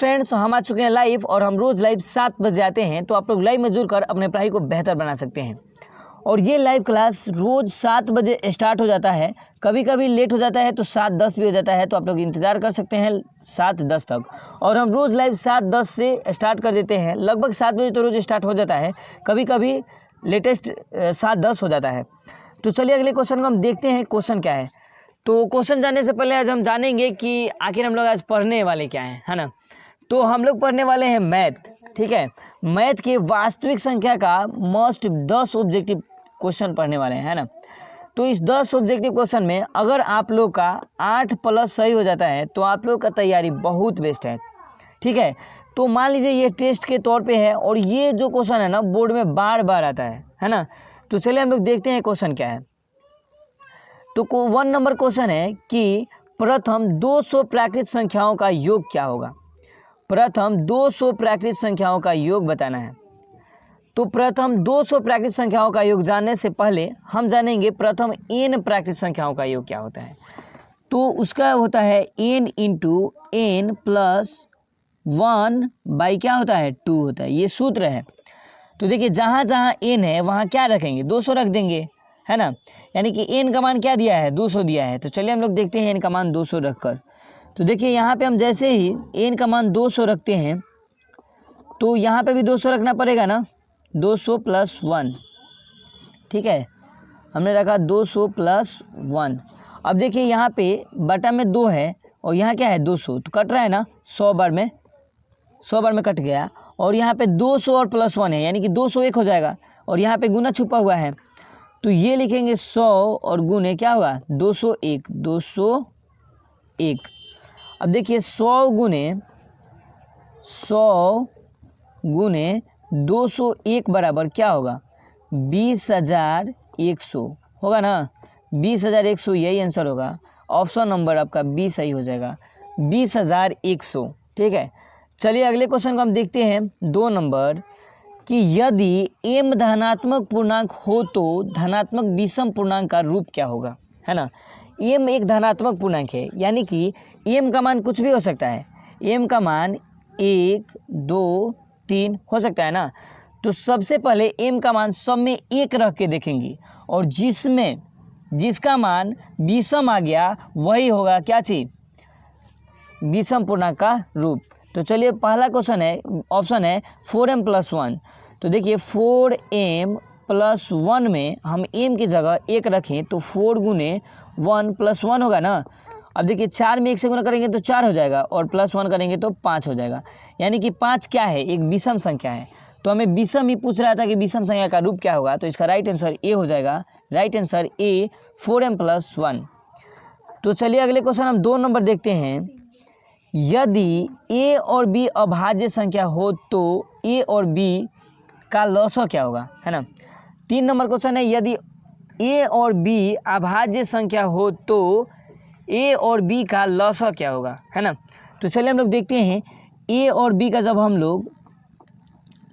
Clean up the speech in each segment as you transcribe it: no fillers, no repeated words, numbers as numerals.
Friends, हम आ चुके हैं लाइव और हम रोज़ लाइव 7 बजे आते हैं, तो आप लोग लाइव में जुड़कर अपने पढ़ाई को बेहतर बना सकते हैं। और ये लाइव क्लास रोज़ 7 बजे स्टार्ट हो जाता है, कभी कभी लेट हो जाता है तो 7:10 भी हो जाता है, तो आप लोग इंतज़ार कर सकते हैं 7:10 तक। और हम रोज़ लाइव 7:10 से स्टार्ट कर देते हैं, लगभग 7 बजे तो रोज़ स्टार्ट हो जाता है, कभी कभी लेटेस्ट 7:10 हो जाता है। तो चलिए अगले क्वेश्चन को हम देखते हैं, क्वेश्चन क्या है। तो क्वेश्चन जानने से पहले आज हम जानेंगे कि आखिर हम लोग आज पढ़ने वाले क्या हैं, है ना। तो हम लोग पढ़ने वाले हैं मैथ, ठीक है। मैथ की वास्तविक संख्या का मस्ट 10 ऑब्जेक्टिव क्वेश्चन पढ़ने वाले हैं, है ना। तो इस 10 ऑब्जेक्टिव क्वेश्चन में अगर आप लोग का 8+ सही हो जाता है तो आप लोग का तैयारी बहुत बेस्ट है, ठीक है। तो मान लीजिए ये टेस्ट के तौर पे है और ये जो क्वेश्चन है ना बोर्ड में बार बार आता है ना। तो चलिए हम लोग देखते हैं क्वेश्चन क्या है। तो 1 नंबर क्वेश्चन है कि प्रथम 200 प्राकृत संख्याओं का योग क्या होगा। प्रथम 200 प्राकृत संख्याओं का योग बताना है। तो प्रथम 200 प्राकृत संख्याओं का योग जानने से पहले हम जानेंगे प्रथम n प्राकृत संख्याओं का योग क्या होता है। तो उसका होता है n into n plus 1 by क्या होता है 2 होता है, ये सूत्र है। तो देखिए जहाँ जहाँ n है वहाँ क्या रखेंगे 200 रख देंगे, है ना। यानी कि n का मान क्या दिया है 200 दिया है। तो चलिए हम लोग देखते हैं n का मान 200 रखकर। तो देखिए यहाँ पे हम जैसे ही n का मान 200 रखते हैं तो यहाँ पे भी 200 रखना पड़ेगा ना, 200 प्लस 1, ठीक है। हमने रखा 200 प्लस 1। अब देखिए यहाँ पे बटा में 2 है और यहाँ क्या है 200, तो कट रहा है ना 100 बार में, 100 बार में कट गया। और यहाँ पे 200 और प्लस 1 है, यानी कि 201 हो जाएगा। और यहाँ पे गुना छुपा हुआ है, तो ये लिखेंगे 100 और गुने क्या होगा 201, 201। अब देखिए 100 गुने 201 बराबर क्या होगा 20,100 होगा ना। 20,100 यही आंसर होगा। ऑप्शन नंबर आपका बी सही हो जाएगा, 20,100, ठीक है। चलिए अगले क्वेश्चन को हम देखते हैं 2 नंबर कि यदि m धनात्मक पूर्णांक हो तो धनात्मक विषम पूर्णांक का रूप क्या होगा, है ना। m एक धनात्मक पूर्णांक है, यानी कि m का मान कुछ भी हो सकता है। m का मान 1, 2, 3 हो सकता है ना। तो सबसे पहले m का मान सब में 1 रख के देखेंगे और जिसका मान विषम आ गया वही होगा क्या चीज विषम पूर्णांक का रूप। तो चलिए पहला क्वेश्चन है, ऑप्शन है 4m प्लस 1। तो देखिए 4m प्लस 1 में हम m की जगह 1 रखें तो 4 गुने 1 प्लस 1 होगा ना। अब देखिए 4 में 1 से गुना करेंगे तो 4 हो जाएगा और प्लस 1 करेंगे तो 5 हो जाएगा। यानी कि 5 क्या है एक विषम संख्या है। तो हमें विषम ही पूछ रहा था कि विषम संख्या का रूप क्या होगा, तो इसका राइट आंसर ए हो जाएगा। Right answer A 4m plus 1। तो चलिए अगले क्वेश्चन हम 2 नंबर देखते हैं। यदि a और b अभाज्य संख्या हो तो a और b का लसाअ क्या होगा, है ना। 3 नंबर क्वेश्चन है यदि a और b अभाज्य संख्या हो तो a और b का लसाअ क्या होगा, है ना। तो चलिए हम लोग देखते हैं a और b का जब हम लोग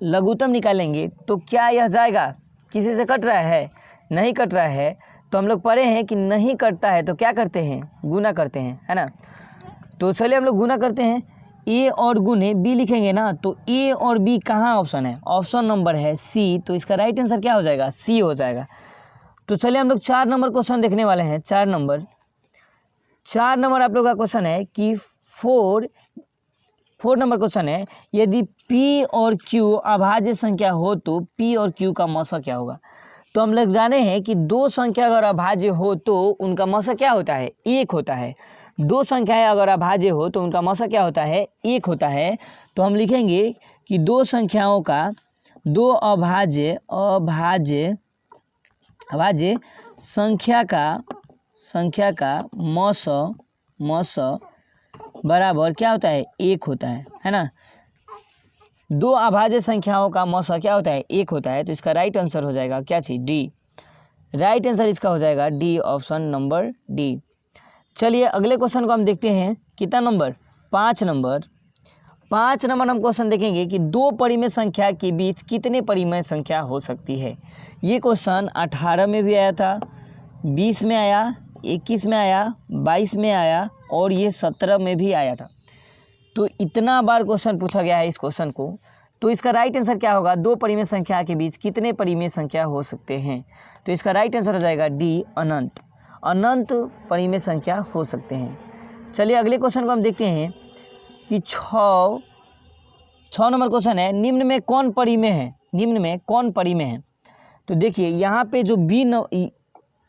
लघुत्तम निकालेंगे तो क्या यह जाएगा, किसी से कट रहा है नहीं कट रहा है। तो हम लोग पढ़े हैं कि नहीं कटता है तो क्या करते हैं गुना करते हैं, है ना। तो चलिए हम लोग गुना करते हैं, a और गुने b लिखेंगे ना। तो a और b कहाँ ऑप्शन है, ऑप्शन नंबर है सी। तो इसका राइट आंसर क्या हो जाएगा सी हो जाएगा। तो चलिए हम लोग 4 नंबर क्वेश्चन देखने वाले हैं। 4 नंबर आप लोग का क्वेश्चन है कि 4 नंबर क्वेश्चन है यदि p और q अभाज्य संख्या हो तो p और q का मौसा क्या होगा। तो हम लोग जाने हैं कि 2 संख्या अगर अभाज्य हो तो उनका मौसा क्या होता है 1 होता है। 2 संख्याएं अगर अभाज्य हो तो उनका मौसा क्या होता है 1 होता है। तो हम लिखेंगे कि 2 संख्याओं का 2 अभाज्य संख्या का मौसा बराबर क्या होता है 1 होता है ना। 2 अभाज्य संख्याओं का मौसा क्या होता है 1 होता है। तो इसका राइट आंसर हो जाएगा क्या चीज डी। राइट आंसर इसका हो जाएगा डी, ऑप्शन नंबर डी। चलिए अगले क्वेश्चन को हम देखते हैं। कितना नंबर 5 नंबर हम क्वेश्चन देखेंगे कि 2 परिमेय संख्या के बीच कितने परिमेय संख्या हो सकती है। ये क्वेश्चन 18 में भी आया था, 20 में आया, 21 में आया, 22 में आया और ये 17 में भी आया था। तो इतना बार क्वेश्चन पूछा गया है इस क्वेश्चन को, तो इसका राइट आंसर क्या होगा, दो परिमेय संख्या के बीच कितने परिमेय संख्या हो सकते हैं। तो इसका राइट आंसर हो जाएगा डी, अनंत। अनंत परिमेय संख्या हो सकते हैं। चलिए अगले क्वेश्चन को हम देखते हैं कि 6 नंबर क्वेश्चन है, निम्न में कौन परिमेय है, निम्न में कौन परिमेय है। तो देखिए यहाँ पे जो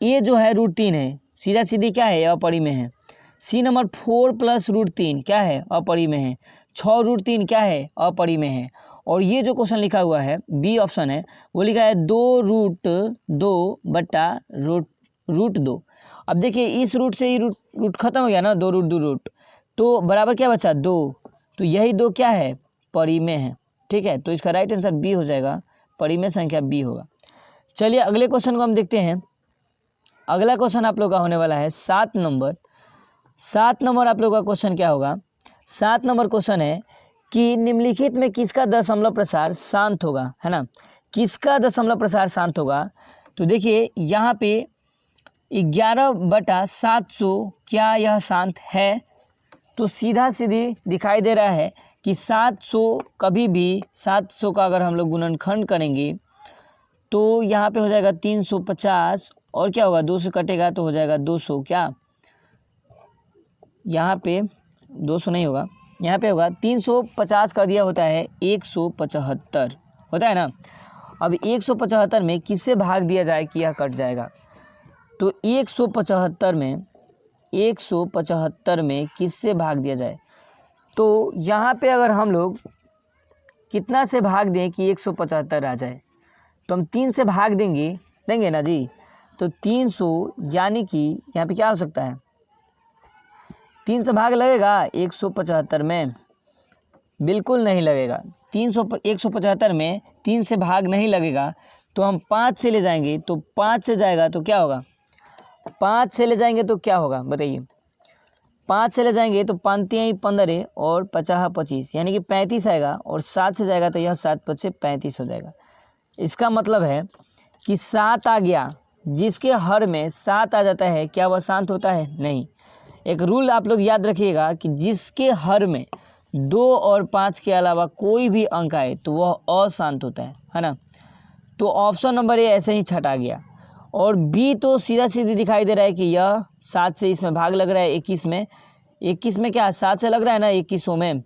ए जो है √3 है, सीधा सीधी क्या है, अपरिमेय है। सी नंबर 4 + √3 क्या है, अपरिमेय है। 6 √3 क्या है, अपरिमेय है। और ये जो क्वेश्चन लिखा हुआ है बी ऑप्शन है, वो लिखा है 2√2/√2। अब देखिए इस रूट से ही रूट खत्म हो गया ना, 2√2 तो बराबर क्या बचा, 2। तो यही 2 क्या है, परिमेय है। ठीक है, तो इसका राइट आंसर बी हो जाएगा, परिमेय संख्या बी होगा। चलिए अगले क्वेश्चन को हम देखते हैं। अगला क्वेश्चन आप लोग का होने वाला है 7 नंबर। 7 नंबर आप लोग का क्वेश्चन क्या होगा, 7 नंबर क्वेश्चन है कि निम्नलिखित में किसका दशमलव प्रसार शांत होगा, है ना, किसका दशमलव प्रसार शांत होगा। तो देखिए यहाँ पे 11/700 क्या यह शांत है। तो सीधा सीधी दिखाई दे रहा है कि 700 कभी भी 700 का अगर हम लोग गुणनखंड करेंगे तो यहाँ पे हो जाएगा 350 और क्या होगा, 2 से कटेगा तो हो जाएगा 200। क्या यहाँ पे 200 नहीं होगा, यहाँ पे होगा 350 कर दिया होता है 175 होता है ना। अब 175 में किससे भाग दिया जाए कि यह कट जाएगा। तो 175 में किससे भाग दिया जाए। तो यहाँ पे अगर हम लोग कितना से भाग दें कि 175 आ जाए, तो हम 3 से भाग देंगे ना जी। तो 300 यानी कि यहाँ पे क्या हो सकता है, 3 से भाग लगेगा 175 में, बिल्कुल नहीं लगेगा। 175 में 3 से भाग नहीं लगेगा। तो हम 5 से ले जाएंगे, तो 5 से जाएगा तो क्या होगा, 5 से ले जाएंगे तो क्या होगा बताइए। 5 से ले जाएंगे तो 5 15 और 50 25 यानी कि 35 आएगा। और 7 से जाएगा तो यह 7 5 35 हो जाएगा। इसका मतलब है कि 7 आ गया, जिसके हर में 7 आ जाता है क्या वह शांत होता है, नहीं। एक रूल आप लोग याद रखिएगा कि जिसके हर में 2 और 5 के अलावा कोई भी अंक आए तो वह अशांत होता है ना। तो ऑप्शन नंबर ए ऐसे ही छटा गया। और बी तो सीधा सीधी दिखाई दे रहा है कि यह 7 से इसमें भाग लग रहा है 21 में। 21 में क्या 7 से लग रहा है ना, 2100 में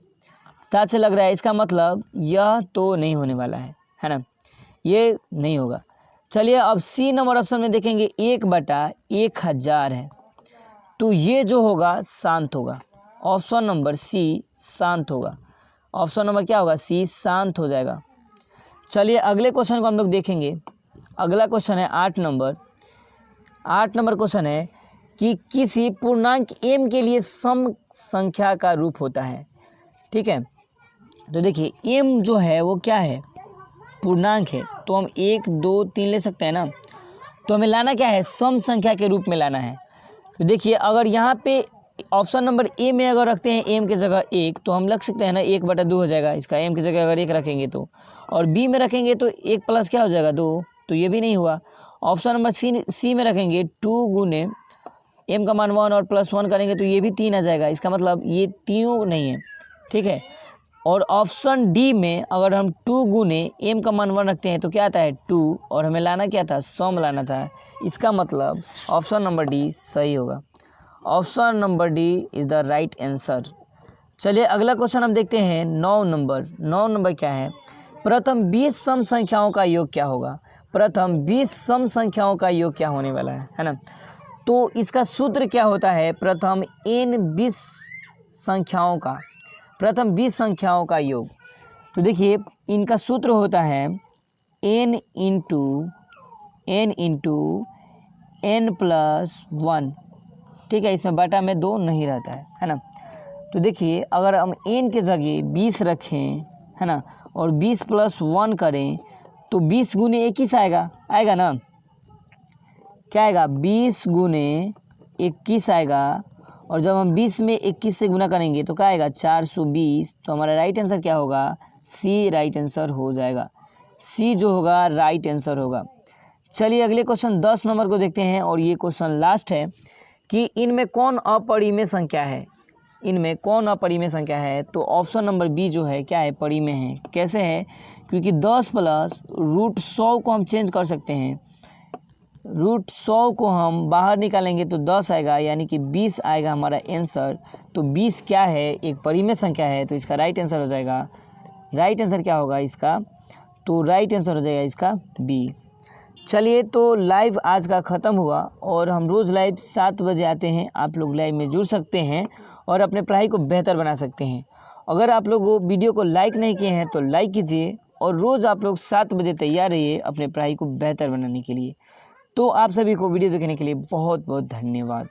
7 से लग रहा है। इसका मतलब यह तो नहीं होने वाला है ना, ये नहीं होगा। चलिए अब सी नंबर ऑप्शन में देखेंगे 1/1000 है। तो ये जो होगा शांत होगा, ऑप्शन नंबर सी शांत होगा। ऑप्शन नंबर क्या होगा, सी शांत हो जाएगा। चलिए अगले क्वेश्चन को हम लोग देखेंगे। अगला क्वेश्चन है 8 नंबर। 8 नंबर क्वेश्चन है कि किसी पूर्णांक m के लिए सम संख्या का रूप होता है। ठीक है, तो देखिए m जो है वो क्या है, पूर्णांक है। तो हम 1 2 3 ले सकते हैं ना। तो हमें लाना क्या है, सम संख्या के रूप में लाना है। तो देखिए अगर यहाँ पे ऑप्शन नंबर ए में अगर रखते हैं m की जगह 1, तो हम लग सकते हैं ना 1/2 हो जाएगा इसका, m की जगह अगर 1 रखेंगे तो। और b में रखेंगे तो 1 प्लस क्या हो जाएगा 2, तो ये भी नहीं हुआ। ऑप्शन नंबर सी में रखेंगे 2 गुने m का मान 1 और +1 करेंगे तो ये भी 3 आ जाएगा। इसका मतलब ये तीनों नहीं है। ठीक है, और ऑप्शन डी में अगर हम 2 गुने m का मान 1 रखते हैं तो क्या आता है 2, और हमें लाना क्या था, सम लाना था। इसका मतलब ऑप्शन नंबर डी सही होगा। Option number D is the right answer. चलिए अगला क्वेश्चन हम देखते हैं 9 नंबर। 9 नंबर क्या है, प्रथम 20 सम संख्याओं का योग क्या होगा। प्रथम 20 सम संख्याओं का योग क्या होने वाला है ना। तो इसका सूत्र क्या होता है, प्रथम n 20 संख्याओं का, प्रथम 20 संख्याओं का योग। तो देखिए इनका सूत्र होता है n इंटू n+1। ठीक है, इसमें बटा में 2 नहीं रहता है ना। तो देखिए अगर हम n के जगह 20 रखें है ना, और 20 + 1 करें तो 20 गुने 21 आएगा ना। क्या आएगा, 20 गुने 21 आएगा। और जब हम 20 में 21 से गुना करेंगे तो क्या आएगा 420। तो हमारा राइट आंसर क्या होगा, सी राइट आंसर हो जाएगा। सी जो होगा राइट आंसर होगा। चलिए अगले क्वेश्चन 10 नंबर को देखते हैं, और ये क्वेश्चन लास्ट है कि इनमें कौन अपरिमेय संख्या है। इनमें कौन अपरिमेय संख्या है? तो ऑप्शन नंबर बी जो है क्या है, परिमेय है। कैसे है? क्योंकि 10 प्लस √100 को हम चेंज कर सकते हैं। √100 को हम बाहर निकालेंगे तो 10 आएगा, यानी कि 20 आएगा हमारा आंसर। तो 20 क्या है, एक परिमेय संख्या है, तो इसका राइट आंसर हो जाएगा, राइट आंसर क्या होगा इसका? तो राइट आंसर हो जाएगा इसका बी। चलिए, तो लाइव आज का ख़त्म हुआ और हम रोज़ लाइव 7 बजे आते हैं। आप लोग लाइव में जुड़ सकते हैं और अपने पढ़ाई को बेहतर बना सकते हैं। अगर आप लोग वो वीडियो को लाइक नहीं किए हैं तो लाइक कीजिए और रोज़ आप लोग 7 बजे तैयार रहिए अपने पढ़ाई को बेहतर बनाने के लिए। तो आप सभी को वीडियो देखने के लिए बहुत बहुत धन्यवाद।